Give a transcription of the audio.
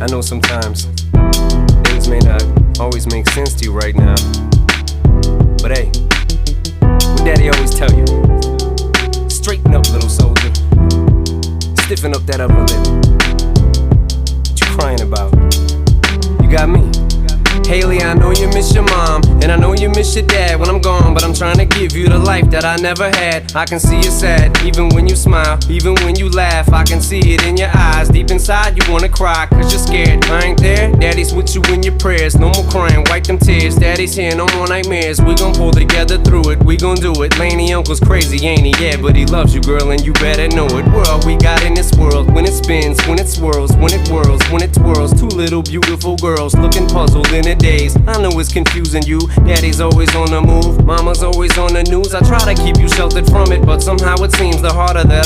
I know sometimes things may not always make sense to you right now, but hey, what Daddy always tell you: straighten up, little soldier. Stiffen up that upper lip. What you crying about? You got me. Haley, I know you miss your mom, and I know you miss your dad when I'm gone, but I'm trying to give you the life that I never had. I can see you sad, even when you smile, even when you laugh. I can see it in your eyes, deep inside you wanna cry, cause you're scared. I ain't there, Daddy's with you in your prayers. No more crying, wipe them tears. Daddy's here, no more nightmares. We gon' pull together through it, we gon' do it. Laney uncle's crazy, ain't he? Yeah, but he loves you, girl, and you better know it. We're all we got in this world. When it spins, when it swirls, when it whirls, when it twirls. Two little beautiful girls looking puzzled in a daze. I know it's confusing you. Daddy's always on the move, mama's always on the news. I try to keep you sheltered from it, but somehow it seems the harder that